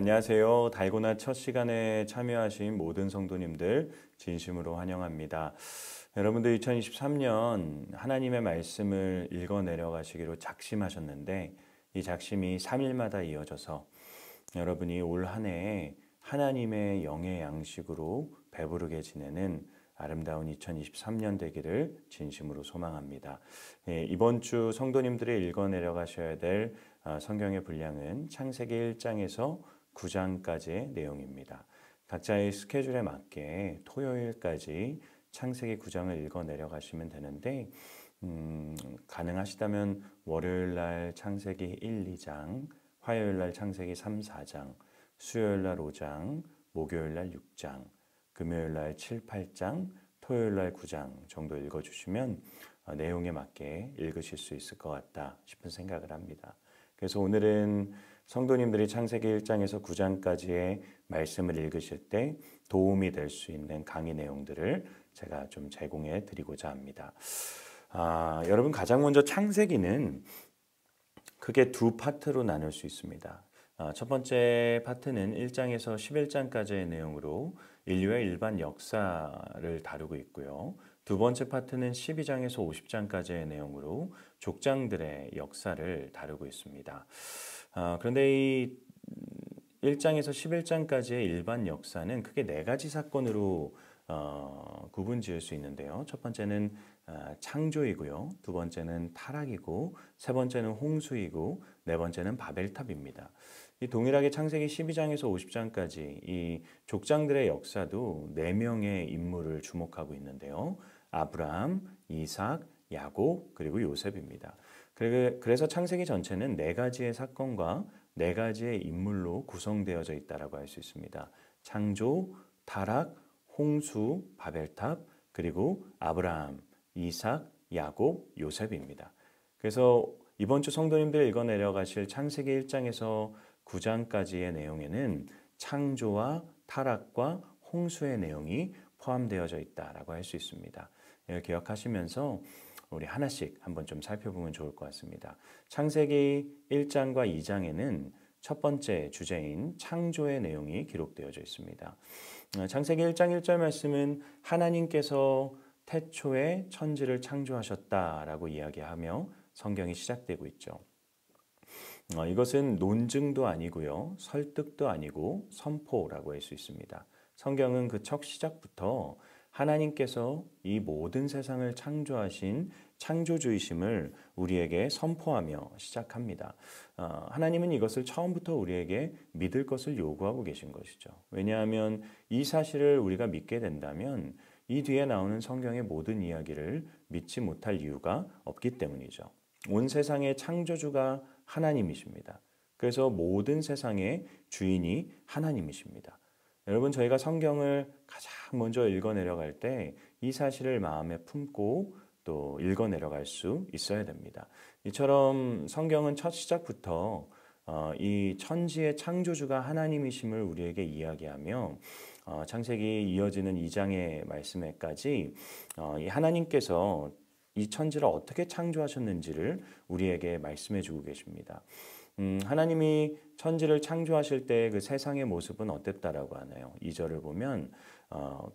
안녕하세요. 달고나 첫 시간에 참여하신 모든 성도님들 진심으로 환영합니다. 여러분들 2023년 하나님의 말씀을 읽어 내려가시기로 작심하셨는데 이 작심이 3일마다 이어져서 여러분이 올 한 해에 하나님의 영의 양식으로 배부르게 지내는 아름다운 2023년 되기를 진심으로 소망합니다. 이번 주 성도님들이 읽어 내려가셔야 될 성경의 분량은 창세기 1장에서 9장까지의 내용입니다. 각자의 스케줄에 맞게 토요일까지 창세기 9장을 읽어 내려가시면 되는데 가능하시다면 월요일날 창세기 1, 2장, 화요일날 창세기 3, 4장, 수요일날 5장, 목요일날 6장, 금요일날 7, 8장, 토요일날 9장 정도 읽어주시면 내용에 맞게 읽으실 수 있을 것 같다 싶은 생각을 합니다. 그래서 오늘은 성도님들이 창세기 1장에서 9장까지의 말씀을 읽으실 때 도움이 될 수 있는 강의 내용들을 제가 좀 제공해 드리고자 합니다. 여러분 가장 먼저 창세기는 크게 두 파트로 나눌 수 있습니다. 첫 번째 파트는 1장에서 11장까지의 내용으로 인류의 일반 역사를 다루고 있고요. 두 번째 파트는 12장에서 50장까지의 내용으로 족장들의 역사를 다루고 있습니다. 그런데 이 1장에서 11장까지의 일반 역사는 크게 네 가지 사건으로 구분 지을 수 있는데요. 첫 번째는 창조이고요. 두 번째는 타락이고, 세 번째는 홍수이고, 네 번째는 바벨탑입니다. 이 동일하게 창세기 12장에서 50장까지 이 족장들의 역사도 네 명의 인물을 주목하고 있는데요. 아브라함, 이삭, 야곱, 그리고 요셉입니다. 그래서 창세기 전체는 네 가지의 사건과 네 가지의 인물로 구성되어져 있다고 할 수 있습니다. 창조, 타락, 홍수, 바벨탑, 그리고 아브라함, 이삭, 야곱, 요셉입니다. 그래서 이번 주 성도님들 읽어 내려가실 창세기 1장에서 9장까지의 내용에는 창조와 타락과 홍수의 내용이 포함되어져 있다라고 할 수 있습니다. 이걸 기억하시면서 우리 하나씩 한번 좀 살펴보면 좋을 것 같습니다. 창세기 1장과 2장에는 첫 번째 주제인 창조의 내용이 기록되어져 있습니다. 창세기 1장 1절 말씀은 하나님께서 태초에 천지를 창조하셨다라고 이야기하며 성경이 시작되고 있죠. 이것은 논증도 아니고요, 설득도 아니고 선포라고 할 수 있습니다. 성경은 그 첫 시작부터 하나님께서 이 모든 세상을 창조하신 창조주이심을 우리에게 선포하며 시작합니다. 하나님은 이것을 처음부터 우리에게 믿을 것을 요구하고 계신 것이죠. 왜냐하면 이 사실을 우리가 믿게 된다면 이 뒤에 나오는 성경의 모든 이야기를 믿지 못할 이유가 없기 때문이죠. 온 세상의 창조주가 하나님이십니다. 그래서 모든 세상의 주인이 하나님이십니다. 여러분 저희가 성경을 가장 먼저 읽어 내려갈 때 이 사실을 마음에 품고 또 읽어 내려갈 수 있어야 됩니다. 이처럼 성경은 첫 시작부터 이 천지의 창조주가 하나님이심을 우리에게 이야기하며 창세기 이어지는 2장의 말씀에까지 이 하나님께서 이 천지를 어떻게 창조하셨는지를 우리에게 말씀해 주고 계십니다. 하나님이 천지를 창조하실 때 그 세상의 모습은 어땠다라고 하나요? 2절을 보면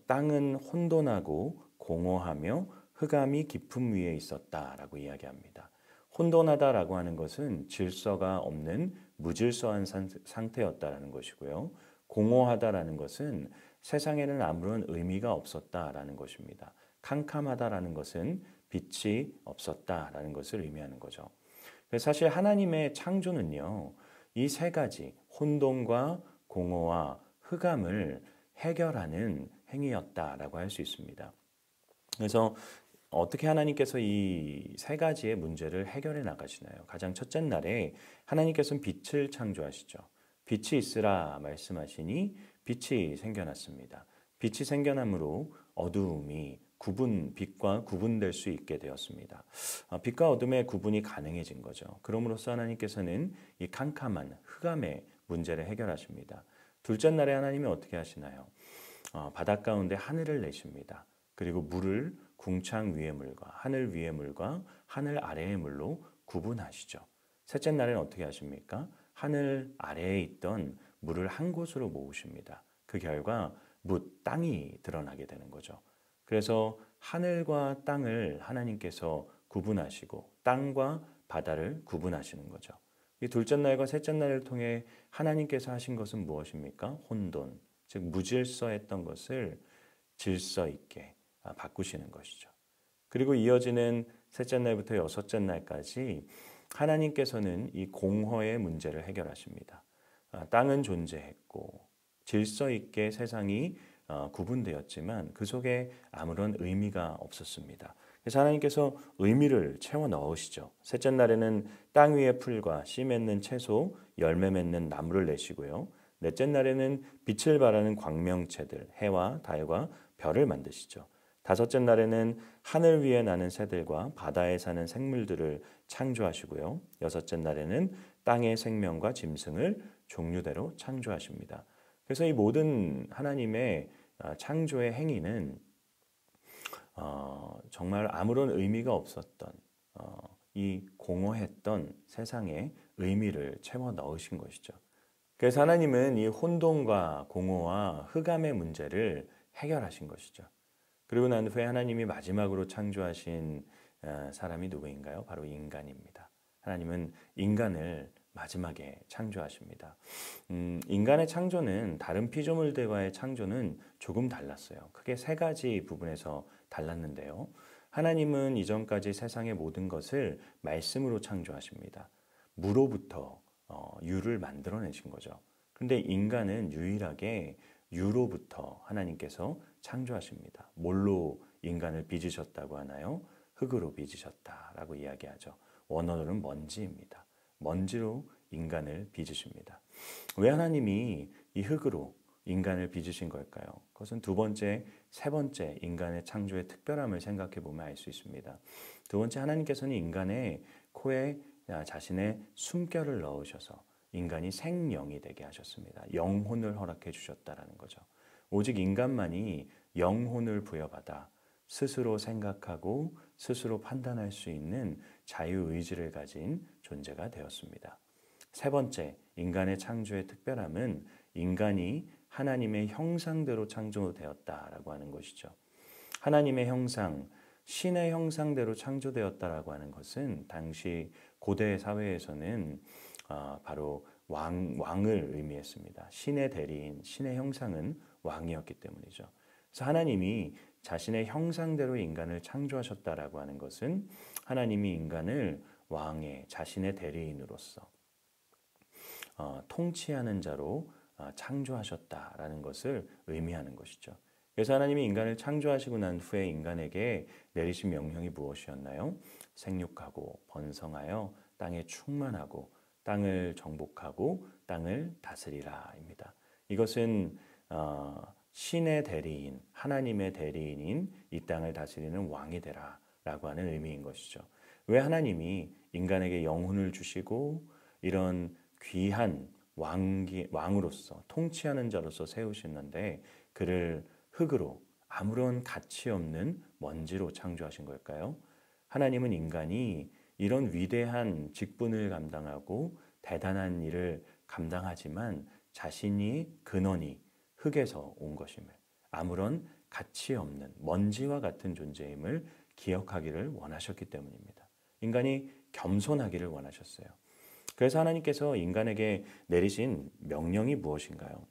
땅은 혼돈하고 공허하며 흑암이 깊음 위에 있었다라고 이야기합니다. 혼돈하다라고 하는 것은 질서가 없는 무질서한 상태였다라는 것이고요. 공허하다라는 것은 세상에는 아무런 의미가 없었다라는 것입니다. 캄캄하다라는 것은 빛이 없었다라는 것을 의미하는 거죠. 사실 하나님의 창조는요, 이 세 가지 혼돈과 공허와 흑암을 해결하는 행위였다라고 할 수 있습니다. 그래서 어떻게 하나님께서 이 세 가지의 문제를 해결해 나가시나요? 가장 첫째 날에 하나님께서는 빛을 창조하시죠. 빛이 있으라 말씀하시니 빛이 생겨났습니다. 빛이 생겨남으로 어두움이 빛과 구분될 수 있게 되었습니다. 빛과 어둠의 구분이 가능해진 거죠. 그럼으로써 하나님께서는 이 캄캄한 흑암의 문제를 해결하십니다. 둘째 날에 하나님이 어떻게 하시나요? 바닷 가운데 하늘을 내십니다. 그리고 물을 궁창 위의 물과 하늘 위의 물과 하늘 아래의 물로 구분하시죠. 셋째 날에는 어떻게 하십니까? 하늘 아래에 있던 물을 한 곳으로 모으십니다. 그 결과 땅이 드러나게 되는 거죠. 그래서 하늘과 땅을 하나님께서 구분하시고 땅과 바다를 구분하시는 거죠. 이 둘째 날과 셋째 날을 통해 하나님께서 하신 것은 무엇입니까? 혼돈, 즉 무질서했던 것을 질서 있게 바꾸시는 것이죠. 그리고 이어지는 셋째 날부터 여섯째 날까지 하나님께서는 이 공허의 문제를 해결하십니다. 땅은 존재했고 질서 있게 세상이 구분되었지만 그 속에 아무런 의미가 없었습니다. 그래서 하나님께서 의미를 채워 넣으시죠. 셋째 날에는 땅 위의 풀과 씨 맺는 채소, 열매 맺는 나무를 내시고요. 넷째 날에는 빛을 발하는 광명체들, 해와 달과 별을 만드시죠. 다섯째 날에는 하늘 위에 나는 새들과 바다에 사는 생물들을 창조하시고요. 여섯째 날에는 땅의 생명과 짐승을 종류대로 창조하십니다. 그래서 이 모든 하나님의 창조의 행위는 정말 아무런 의미가 없었던 이 공허했던 세상에 의미를 채워 넣으신 것이죠. 그래서 하나님은 이 혼돈과 공허와 흑암의 문제를 해결하신 것이죠. 그리고 난 후에 하나님이 마지막으로 창조하신 사람이 누구인가요? 바로 인간입니다. 하나님은 인간을 마지막에 창조하십니다. 인간의 창조는 다른 피조물들과의 창조는 조금 달랐어요. 크게 세 가지 부분에서 달랐는데요. 하나님은 이전까지 세상의 모든 것을 말씀으로 창조하십니다. 무로부터 유를 만들어내신 거죠. 그런데 인간은 유일하게 유로부터 하나님께서 창조하십니다. 뭘로 인간을 빚으셨다고 하나요? 흙으로 빚으셨다라고 이야기하죠. 원어로는 먼지입니다. 먼지로 인간을 빚으십니다. 왜 하나님이 이 흙으로 인간을 빚으신 걸까요? 그것은 두 번째, 세 번째 인간의 창조의 특별함을 생각해 보면 알 수 있습니다. 두 번째, 하나님께서는 인간의 코에 자신의 숨결을 넣으셔서 인간이 생명이 되게 하셨습니다. 영혼을 허락해 주셨다라는 거죠. 오직 인간만이 영혼을 부여받아 스스로 생각하고 스스로 판단할 수 있는 자유의지를 가진 존재가 되었습니다. 세 번째, 인간의 창조의 특별함은 인간이 하나님의 형상대로 창조되었다라고 하는 것이죠. 하나님의 형상, 신의 형상대로 창조되었다라고 하는 것은 당시 고대 사회에서는 바로 왕을 의미했습니다. 신의 대리인, 신의 형상은 왕이었기 때문이죠. 그래서 하나님이 자신의 형상대로 인간을 창조하셨다라고 하는 것은 하나님이 인간을 왕의 자신의 대리인으로서 통치하는 자로 창조하셨다라는 것을 의미하는 것이죠. 그래서 하나님이 인간을 창조하시고 난 후에 인간에게 내리신 명령이 무엇이었나요? 생육하고 번성하여 땅에 충만하고 땅을 정복하고 땅을 다스리라입니다. 이것은 신의 대리인, 하나님의 대리인인 이 땅을 다스리는 왕이 되라라고 하는 의미인 것이죠. 왜 하나님이 인간에게 영혼을 주시고 이런 귀한 왕으로서 통치하는 자로서 세우시는데 그를 흙으로 아무런 가치 없는 먼지로 창조하신 걸까요? 하나님은 인간이 이런 위대한 직분을 감당하고 대단한 일을 감당하지만 자신이 근원이 흙에서 온 것임을, 아무런 가치 없는 먼지와 같은 존재임을 기억하기를 원하셨기 때문입니다. 인간이 겸손하기를 원하셨어요. 그래서 하나님께서 인간에게 내리신 명령이 무엇인가요?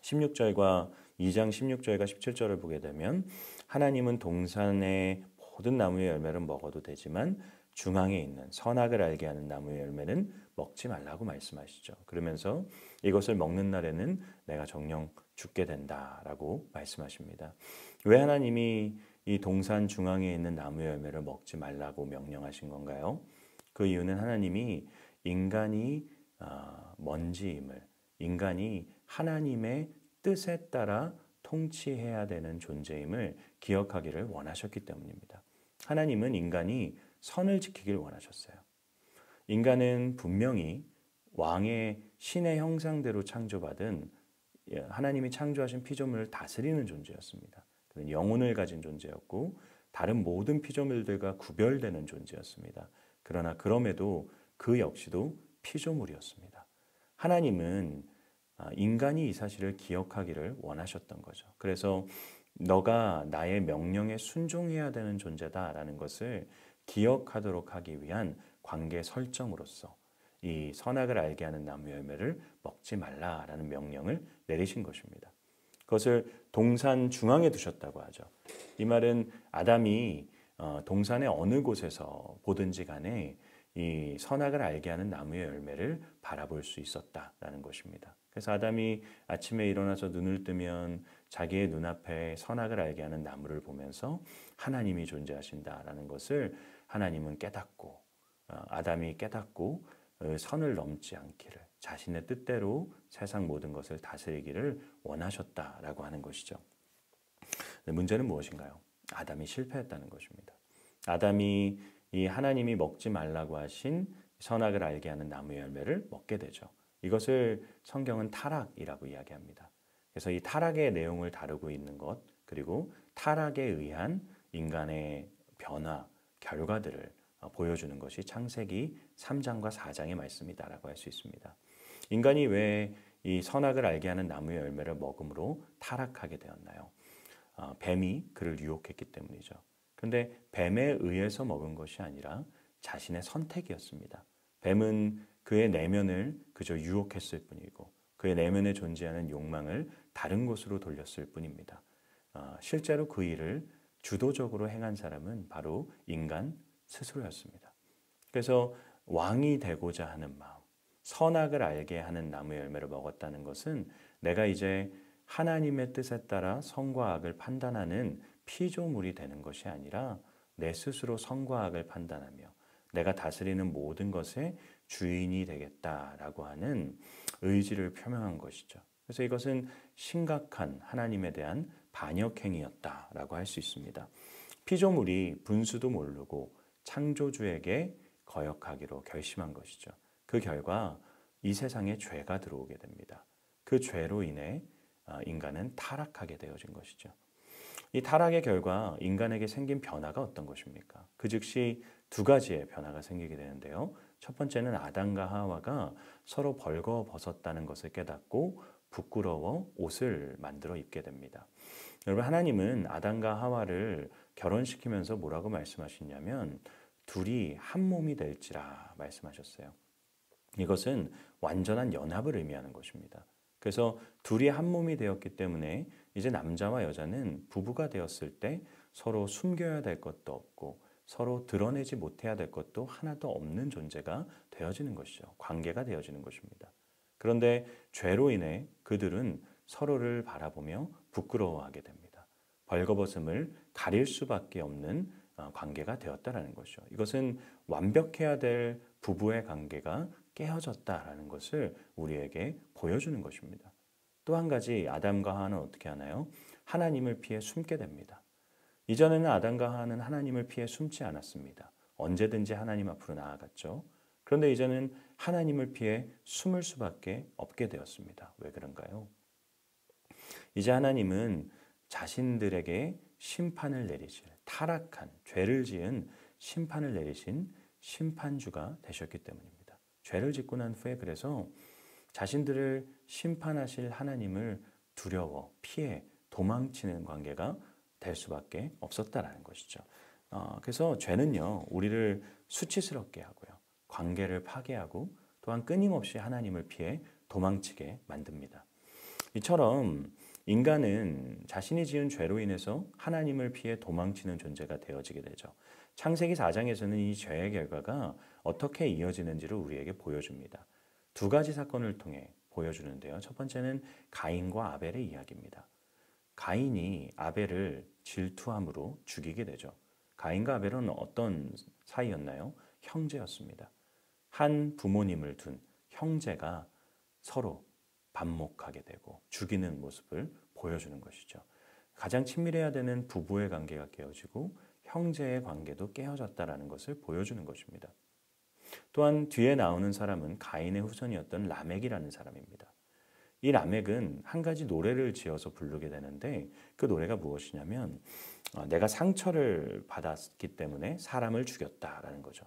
16절과 2장 16절과 17절을 보게 되면 하나님은 동산의 모든 나무의 열매를 먹어도 되지만 중앙에 있는 선악을 알게 하는 나무의 열매는 먹지 말라고 말씀하시죠. 그러면서 이것을 먹는 날에는 내가 정령 죽게 된다라고 말씀하십니다. 왜 하나님이 이 동산 중앙에 있는 나무의 열매를 먹지 말라고 명령하신 건가요? 그 이유는 하나님이 인간이 먼지임을, 인간이 하나님의 뜻에 따라 통치해야 되는 존재임을 기억하기를 원하셨기 때문입니다. 하나님은 인간이 선을 지키길 원하셨어요. 인간은 분명히 왕의 신의 형상대로 창조받은 하나님이 창조하신 피조물을 다스리는 존재였습니다. 그는 영혼을 가진 존재였고 다른 모든 피조물들과 구별되는 존재였습니다. 그러나 그럼에도 그 역시도 피조물이었습니다. 하나님은 인간이 이 사실을 기억하기를 원하셨던 거죠. 그래서 너가 나의 명령에 순종해야 되는 존재다라는 것을 기억하도록 하기 위한 관계 설정으로서 이 선악을 알게 하는 나무 열매를 먹지 말라라는 명령을 내리신 것입니다. 그것을 동산 중앙에 두셨다고 하죠. 이 말은 아담이 동산의 어느 곳에서 보든지 간에 이 선악을 알게 하는 나무의 열매를 바라볼 수 있었다라는 것입니다. 그래서 아담이 아침에 일어나서 눈을 뜨면 자기의 눈앞에 선악을 알게 하는 나무를 보면서 하나님이 존재하신다라는 것을 하나님은 깨닫고 아담이 깨닫고 선을 넘지 않기를 자신의 뜻대로 세상 모든 것을 다스리기를 원하셨다라고 하는 것이죠. 문제는 무엇인가요? 아담이 실패했다는 것입니다. 아담이 이 하나님이 먹지 말라고 하신 선악을 알게 하는 나무의 열매를 먹게 되죠. 이것을 성경은 타락이라고 이야기합니다. 그래서 이 타락의 내용을 다루고 있는 것, 그리고 타락에 의한 인간의 변화, 결과들을 보여주는 것이 창세기 3장과 4장의 말씀이다라고 할 수 있습니다. 인간이 왜 이 선악을 알게 하는 나무의 열매를 먹음으로 타락하게 되었나요? 뱀이 그를 유혹했기 때문이죠. 그런데 뱀에 의해서 먹은 것이 아니라 자신의 선택이었습니다. 뱀은 그의 내면을 그저 유혹했을 뿐이고 그의 내면에 존재하는 욕망을 다른 곳으로 돌렸을 뿐입니다. 실제로 그 일을 주도적으로 행한 사람은 바로 인간 스스로였습니다. 그래서 왕이 되고자 하는 마음, 선악을 알게 하는 나무의 열매를 먹었다는 것은 내가 이제 하나님의 뜻에 따라 선과 악을 판단하는 피조물이 되는 것이 아니라 내 스스로 선과 악을 판단하며 내가 다스리는 모든 것의 주인이 되겠다라고 하는 의지를 표명한 것이죠. 그래서 이것은 심각한 하나님에 대한 반역행위였다라고 할 수 있습니다. 피조물이 분수도 모르고 창조주에게 거역하기로 결심한 것이죠. 그 결과 이 세상에 죄가 들어오게 됩니다. 그 죄로 인해 인간은 타락하게 되어진 것이죠. 이 타락의 결과 인간에게 생긴 변화가 어떤 것입니까? 그 즉시 두 가지의 변화가 생기게 되는데요. 첫 번째는 아담과 하와가 서로 벌거벗었다는 것을 깨닫고 부끄러워 옷을 만들어 입게 됩니다. 여러분, 하나님은 아담과 하와를 결혼시키면서 뭐라고 말씀하시냐면 둘이 한 몸이 될지라 말씀하셨어요. 이것은 완전한 연합을 의미하는 것입니다. 그래서 둘이 한 몸이 되었기 때문에 이제 남자와 여자는 부부가 되었을 때 서로 숨겨야 될 것도 없고 서로 드러내지 못해야 될 것도 하나도 없는 존재가 되어지는 것이죠. 관계가 되어지는 것입니다. 그런데 죄로 인해 그들은 서로를 바라보며 부끄러워하게 됩니다. 벌거벗음을 가릴 수밖에 없는 관계가 되었다라는 것이죠. 이것은 완벽해야 될 부부의 관계가 깨어졌다라는 것을 우리에게 보여주는 것입니다. 또 한 가지 아담과 하와는 어떻게 하나요? 하나님을 피해 숨게 됩니다. 이전에는 아담과 하와는 하나님을 피해 숨지 않았습니다. 언제든지 하나님 앞으로 나아갔죠. 그런데 이제는 하나님을 피해 숨을 수밖에 없게 되었습니다. 왜 그런가요? 이제 하나님은 자신들에게 심판을 내리실, 타락한 죄를 지은 심판을 내리신 심판주가 되셨기 때문입니다. 죄를 짓고 난 후에 그래서 자신들을 심판하실 하나님을 두려워 피해 도망치는 관계가 될 수밖에 없었다라는 것이죠. 그래서 죄는요, 우리를 수치스럽게 하고요, 관계를 파괴하고 또한 끊임없이 하나님을 피해 도망치게 만듭니다. 이처럼 인간은 자신이 지은 죄로 인해서 하나님을 피해 도망치는 존재가 되어지게 되죠. 창세기 4장에서는 이 죄의 결과가 어떻게 이어지는지를 우리에게 보여줍니다. 두 가지 사건을 통해 보여주는데요. 첫 번째는 가인과 아벨의 이야기입니다. 가인이 아벨을 질투함으로 죽이게 되죠. 가인과 아벨은 어떤 사이였나요? 형제였습니다. 한 부모님을 둔 형제가 서로 반목하게 되고 죽이는 모습을 보여주는 것이죠. 가장 친밀해야 되는 부부의 관계가 깨어지고 형제의 관계도 깨어졌다라는 것을 보여주는 것입니다. 또한 뒤에 나오는 사람은 가인의 후손이었던 라멕이라는 사람입니다. 이 라멕은 한 가지 노래를 지어서 부르게 되는데 그 노래가 무엇이냐면 내가 상처를 받았기 때문에 사람을 죽였다라는 거죠.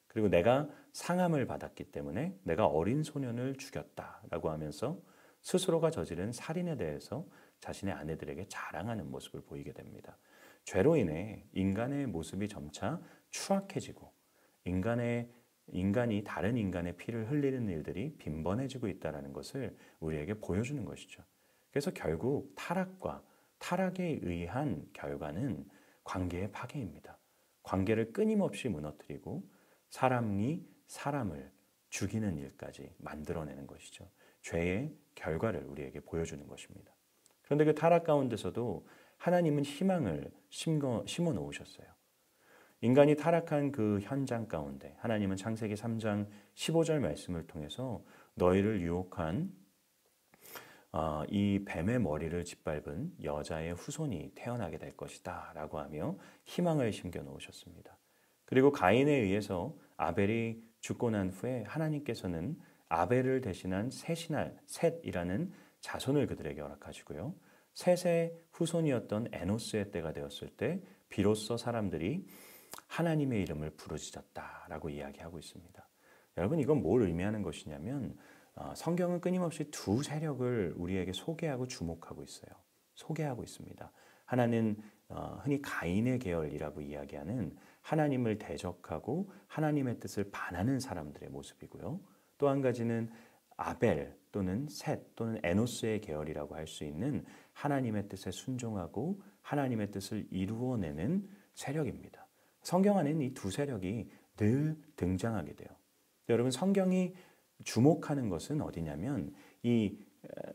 그리고 내가 상함을 받았기 때문에 내가 어린 소년을 죽였다라고 하면서 스스로가 저지른 살인에 대해서 자신의 아내들에게 자랑하는 모습을 보이게 됩니다. 죄로 인해 인간의 모습이 점차 추악해지고 인간이 다른 인간의 피를 흘리는 일들이 빈번해지고 있다는 것을 우리에게 보여주는 것이죠. 그래서 결국 타락에 의한 결과는 관계의 파괴입니다. 관계를 끊임없이 무너뜨리고 사람이 사람을 죽이는 일까지 만들어내는 것이죠. 죄의 결과를 우리에게 보여주는 것입니다. 그런데 그 타락 가운데서도 하나님은 희망을 심어 놓으셨어요. 인간이 타락한 그 현장 가운데 하나님은 창세기 3장 15절 말씀을 통해서 너희를 유혹한 이 뱀의 머리를 짓밟은 여자의 후손이 태어나게 될 것이다 라고 하며 희망을 심겨 놓으셨습니다. 그리고 가인에 의해서 아벨이 죽고 난 후에 하나님께서는 아벨을 대신한 셋이라는 자손을 그들에게 허락하시고요. 셋의 후손이었던 에노스의 때가 되었을 때 비로소 사람들이 하나님의 이름을 부르짖었다라고 이야기하고 있습니다. 여러분 이건 뭘 의미하는 것이냐면 성경은 끊임없이 두 세력을 우리에게 소개하고 주목하고 있어요. 소개하고 있습니다. 하나는 흔히 가인의 계열이라고 이야기하는 하나님을 대적하고 하나님의 뜻을 반하는 사람들의 모습이고요. 또 한 가지는 아벨 또는 셋 또는 에노스의 계열이라고 할 수 있는 하나님의 뜻에 순종하고 하나님의 뜻을 이루어내는 세력입니다. 성경 안에는 이 두 세력이 늘 등장하게 돼요. 여러분 성경이 주목하는 것은 어디냐면 이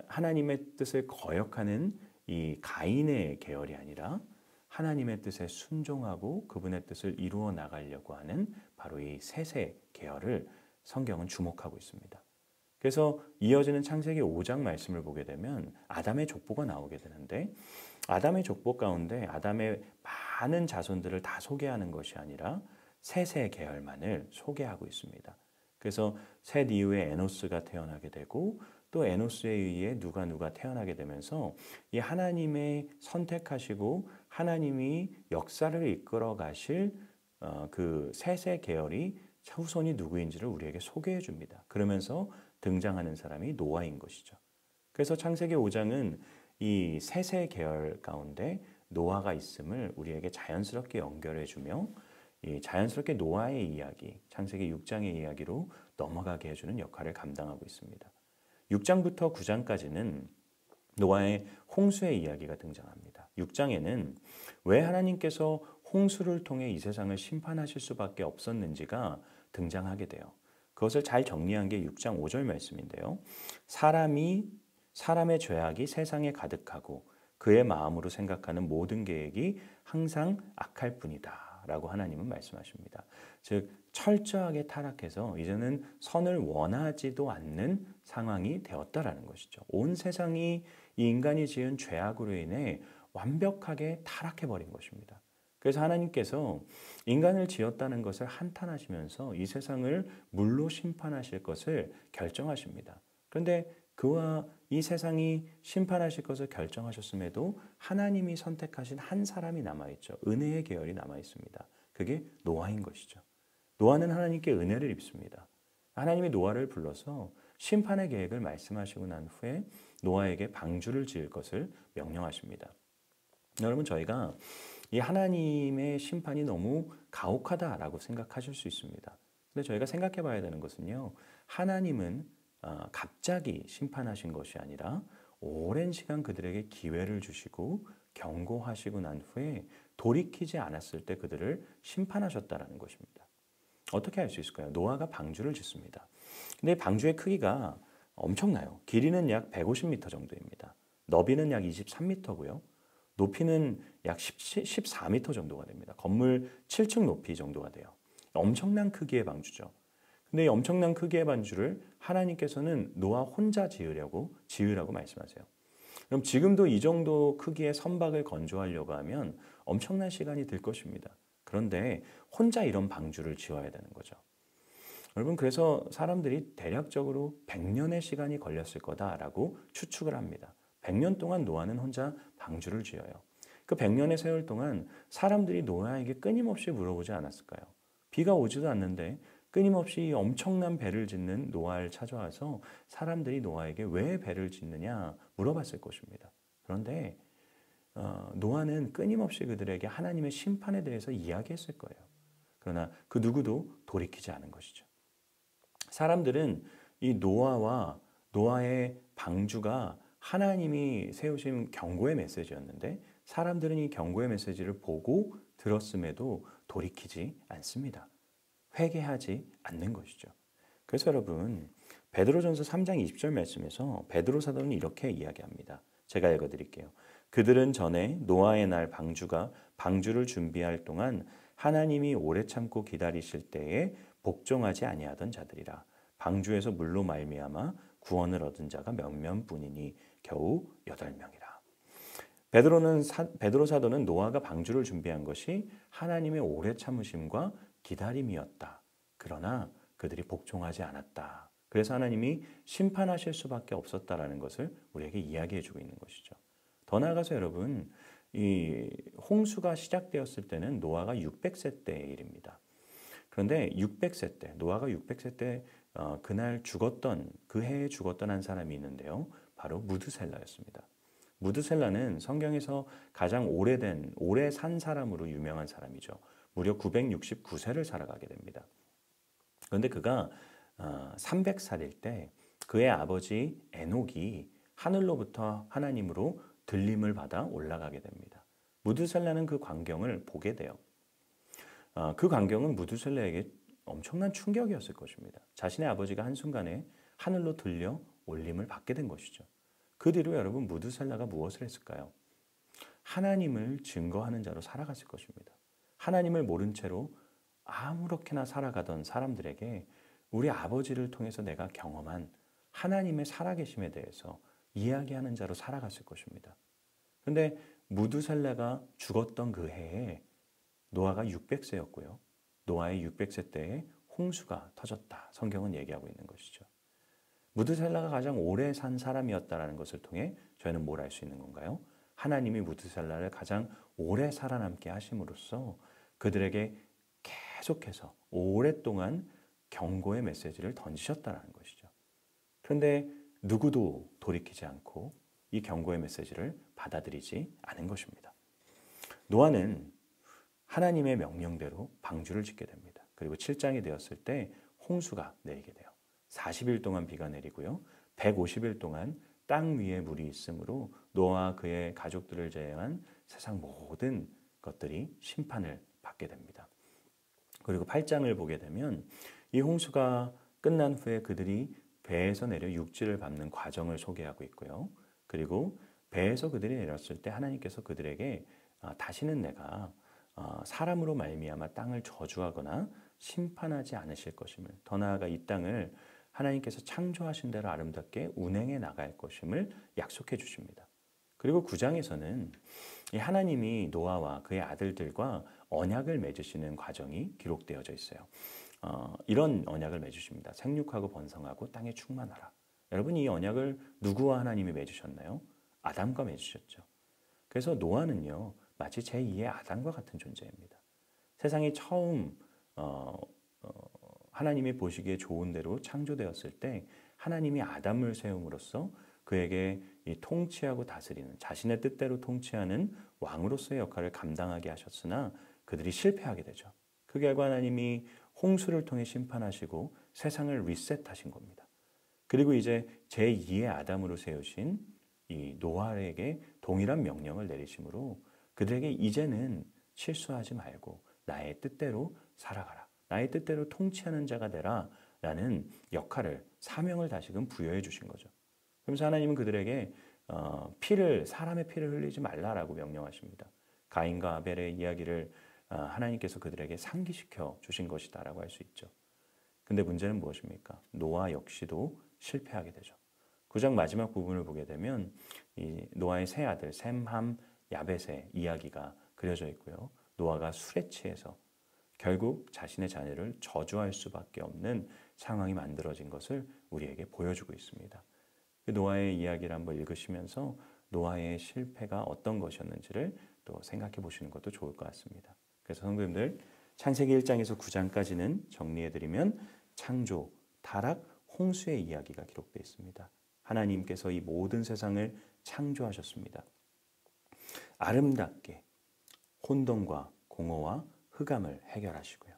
하나님의 뜻을 거역하는 이 가인의 계열이 아니라 하나님의 뜻에 순종하고 그분의 뜻을 이루어 나가려고 하는 바로 이 셋의 계열을 성경은 주목하고 있습니다. 그래서 이어지는 창세기 5장 말씀을 보게 되면 아담의 족보가 나오게 되는데 아담의 족보 가운데 아담의 많은 자손들을 다 소개하는 것이 아니라 셋의 계열만을 소개하고 있습니다. 그래서 셋 이후에 에노스가 태어나게 되고 또 에노스에 의해 누가 태어나게 되면서 이 하나님의 선택하시고 하나님이 역사를 이끌어 가실 그 셋의 계열이 후손이 누구인지를 우리에게 소개해 줍니다. 그러면서 등장하는 사람이 노아인 것이죠. 그래서 창세기 5장은 이 셋의 계열 가운데 노아가 있음을 우리에게 자연스럽게 연결해 주며 이 자연스럽게 노아의 이야기, 창세기 6장의 이야기로 넘어가게 해주는 역할을 감당하고 있습니다. 6장부터 9장까지는 노아의 홍수의 이야기가 등장합니다. 6장에는 왜 하나님께서 홍수를 통해 이 세상을 심판하실 수밖에 없었는지가 등장하게 돼요. 그것을 잘 정리한 게 6장 5절 말씀인데요. 사람의 죄악이 세상에 가득하고 그의 마음으로 생각하는 모든 계획이 항상 악할 뿐이다 라고 하나님은 말씀하십니다. 즉 철저하게 타락해서 이제는 선을 원하지도 않는 상황이 되었다라는 것이죠. 온 세상이 이 인간이 지은 죄악으로 인해 완벽하게 타락해버린 것입니다. 그래서 하나님께서 인간을 지었다는 것을 한탄하시면서 이 세상을 물로 심판하실 것을 결정하십니다. 그런데 그와 이 세상이 심판하실 것을 결정하셨음에도 하나님이 선택하신 한 사람이 남아있죠. 은혜의 계열이 남아있습니다. 그게 노아인 것이죠. 노아는 하나님께 은혜를 입습니다. 하나님이 노아를 불러서 심판의 계획을 말씀하시고 난 후에 노아에게 방주를 지을 것을 명령하십니다. 여러분 저희가 이 하나님의 심판이 너무 가혹하다라고 생각하실 수 있습니다. 근데 저희가 생각해 봐야 되는 것은요. 하나님은 갑자기 심판하신 것이 아니라 오랜 시간 그들에게 기회를 주시고 경고하시고 난 후에 돌이키지 않았을 때 그들을 심판하셨다라는 것입니다. 어떻게 알 수 있을까요? 노아가 방주를 짓습니다. 근데 방주의 크기가 엄청나요. 길이는 약 150m 정도입니다. 너비는 약 23m고요. 높이는 약 14m 정도가 됩니다. 건물 7층 높이 정도가 돼요. 엄청난 크기의 방주죠. 근데 이 엄청난 크기의 방주를 하나님께서는 노아 혼자 지으라고 말씀하세요. 그럼 지금도 이 정도 크기의 선박을 건조하려고 하면 엄청난 시간이 들 것입니다. 그런데 혼자 이런 방주를 지어야 되는 거죠. 여러분 그래서 사람들이 대략적으로 100년의 시간이 걸렸을 거다라고 추측을 합니다. 100년 동안 노아는 혼자 방주를 지어요. 그 100년의 세월 동안 사람들이 노아에게 끊임없이 물어보지 않았을까요? 비가 오지도 않는데 끊임없이 엄청난 배를 짓는 노아를 찾아와서 사람들이 노아에게 왜 배를 짓느냐 물어봤을 것입니다. 그런데 노아는 끊임없이 그들에게 하나님의 심판에 대해서 이야기했을 거예요. 그러나 그 누구도 돌이키지 않은 것이죠. 사람들은 이 노아와 노아의 방주가 하나님이 세우신 경고의 메시지였는데 사람들은 이 경고의 메시지를 보고 들었음에도 돌이키지 않습니다. 회개하지 않는 것이죠. 그래서 여러분 베드로전서 3장 20절 말씀에서 베드로 사도는 이렇게 이야기합니다. 제가 읽어드릴게요. 그들은 전에 노아의 날 방주를 준비할 동안 하나님이 오래 참고 기다리실 때에 복종하지 아니하던 자들이라. 방주에서 물로 말미암아 구원을 얻은 자가 몇몇뿐이니 겨우 8명이라. 베드로 사도는 노아가 방주를 준비한 것이 하나님의 오래 참으심과 기다림이었다. 그러나 그들이 복종하지 않았다. 그래서 하나님이 심판하실 수밖에 없었다라는 것을 우리에게 이야기해 주고 있는 것이죠. 더 나아가서 여러분, 이 홍수가 시작되었을 때는 노아가 600세 때의 일입니다. 그런데 600세 때, 노아가 600세 때 그날 죽었던, 그 해에 죽었던 한 사람이 있는데요. 바로 무드셀라였습니다. 무드셀라는 성경에서 가장 오래 산 사람으로 유명한 사람이죠. 무려 969세를 살아가게 됩니다. 그런데 그가 300살일 때 그의 아버지 에녹이 하늘로부터 하나님으로 들림을 받아 올라가게 됩니다. 무드셀라는 그 광경을 보게 돼요. 그 광경은 무드셀라에게 엄청난 충격이었을 것입니다. 자신의 아버지가 한순간에 하늘로 들려 올림을 받게 된 것이죠. 그 뒤로 여러분 무드셀라가 무엇을 했을까요? 하나님을 증거하는 자로 살아갔을 것입니다. 하나님을 모른 채로 아무렇게나 살아가던 사람들에게 우리 아버지를 통해서 내가 경험한 하나님의 살아계심에 대해서 이야기하는 자로 살아갔을 것입니다. 그런데 무드셀라가 죽었던 그 해에 노아가 600세였고요. 노아의 600세 때에 홍수가 터졌다. 성경은 얘기하고 있는 것이죠. 무드셀라가 가장 오래 산 사람이었다는 것을 통해 저희는 뭘 알 수 있는 건가요? 하나님이 무드셀라를 가장 오래 살아남게 하심으로써 그들에게 계속해서 오랫동안 경고의 메시지를 던지셨다는 것이죠. 그런데 누구도 돌이키지 않고 이 경고의 메시지를 받아들이지 않은 것입니다. 노아는 하나님의 명령대로 방주를 짓게 됩니다. 그리고 7장이 되었을 때 홍수가 내리게 돼요. 40일 동안 비가 내리고요. 150일 동안 땅 위에 물이 있으므로 노아와 그의 가족들을 제외한 세상 모든 것들이 심판을 받게 됩니다. 그리고 8장을 보게 되면 이 홍수가 끝난 후에 그들이 배에서 내려 육지를 밟는 과정을 소개하고 있고요. 그리고 배에서 그들이 내렸을 때 하나님께서 그들에게 다시는 내가 사람으로 말미암아 땅을 저주하거나 심판하지 않으실 것임을, 더 나아가 이 땅을 하나님께서 창조하신 대로 아름답게 운행해 나갈 것임을 약속해 주십니다. 그리고 9장에서는 하나님이 노아와 그의 아들들과 언약을 맺으시는 과정이 기록되어져 있어요. 이런 언약을 맺으십니다. 생육하고 번성하고 땅에 충만하라. 여러분, 이 언약을 누구와 하나님이 맺으셨나요? 아담과 맺으셨죠. 그래서 노아는요, 마치 제2의 아담과 같은 존재입니다. 세상이 처음 하나님이 보시기에 좋은 대로 창조되었을 때 하나님이 아담을 세움으로써 그에게 이 통치하고 다스리는, 자신의 뜻대로 통치하는 왕으로서의 역할을 감당하게 하셨으나 그들이 실패하게 되죠. 그 결과 하나님이 홍수를 통해 심판하시고 세상을 리셋하신 겁니다. 그리고 이제 제2의 아담으로 세우신 이 노아에게 동일한 명령을 내리심으로 그들에게 이제는 실수하지 말고 나의 뜻대로 살아가라. 나의 뜻대로 통치하는 자가 되라. 라는 역할을, 사명을 다시금 부여해 주신 거죠. 그러면서 하나님은 그들에게 사람의 피를 흘리지 말라라고 명령하십니다. 가인과 아벨의 이야기를 하나님께서 그들에게 상기시켜 주신 것이다라고 할 수 있죠. 근데 문제는 무엇입니까? 노아 역시도 실패하게 되죠. 9장 마지막 부분을 보게 되면 이 노아의 세 아들 셈, 함, 야벳의 이야기가 그려져 있고요. 노아가 술에 취해서 결국 자신의 자녀를 저주할 수밖에 없는 상황이 만들어진 것을 우리에게 보여주고 있습니다. 그 노아의 이야기를 한번 읽으시면서 노아의 실패가 어떤 것이었는지를 또 생각해 보시는 것도 좋을 것 같습니다. 그래서 성도님들, 창세기 1장에서 9장까지는 정리해드리면 창조, 타락, 홍수의 이야기가 기록되어 있습니다. 하나님께서 이 모든 세상을 창조하셨습니다. 아름답게 혼돈과 공허와 흑암을 해결하시고요.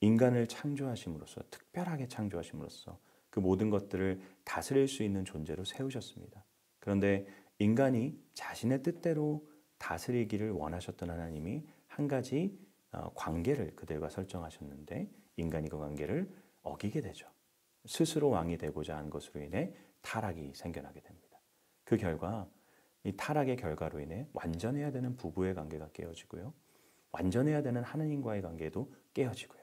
인간을 창조하심으로써, 특별하게 창조하심으로써 그 모든 것들을 다스릴 수 있는 존재로 세우셨습니다. 그런데 인간이 자신의 뜻대로 다스리기를 원하셨던 하나님이 한 가지 관계를 그들과 설정하셨는데 인간이 그 관계를 어기게 되죠. 스스로 왕이 되고자 한 것으로 인해 타락이 생겨나게 됩니다. 그 결과 이 타락의 결과로 인해 완전해야 되는 부부의 관계가 깨어지고요. 완전해야 되는 하나님과의 관계도 깨어지고요.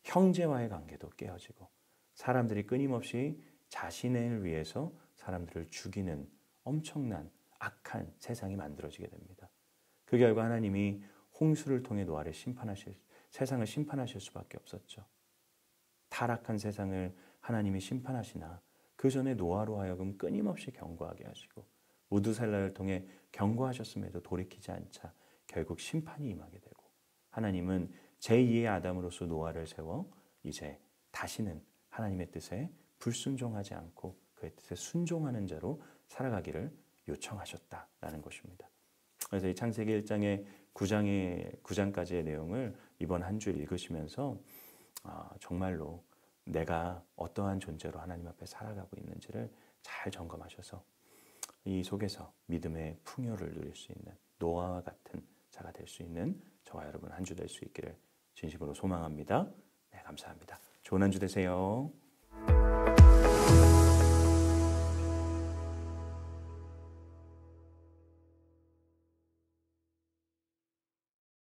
형제와의 관계도 깨어지고 사람들이 끊임없이 자신을 위해서 사람들을 죽이는 엄청난 악한 세상이 만들어지게 됩니다. 그 결과 하나님이 홍수를 통해 노아를 세상을 심판하실 수밖에 없었죠. 타락한 세상을 하나님이 심판하시나 그 전에 노아로 하여금 끊임없이 경고하게 하시고 무두살라를 통해 경고하셨음에도 돌이키지 않자 결국 심판이 임하게 되고 하나님은 제2의 아담으로서 노아를 세워 이제 다시는 하나님의 뜻에 불순종하지 않고 그의 뜻에 순종하는 자로 살아가기를 요청하셨다라는 것입니다. 그래서 이 창세기 1장의 9장까지의 내용을 이번 한 주 읽으시면서 정말로 내가 어떠한 존재로 하나님 앞에 살아가고 있는지를 잘 점검하셔서 이 속에서 믿음의 풍요를 누릴 수 있는 노아와 같은 자가 될 수 있는 저와 여러분 한 주 될 수 있기를 진심으로 소망합니다. 네, 감사합니다. 좋은 한 주 되세요.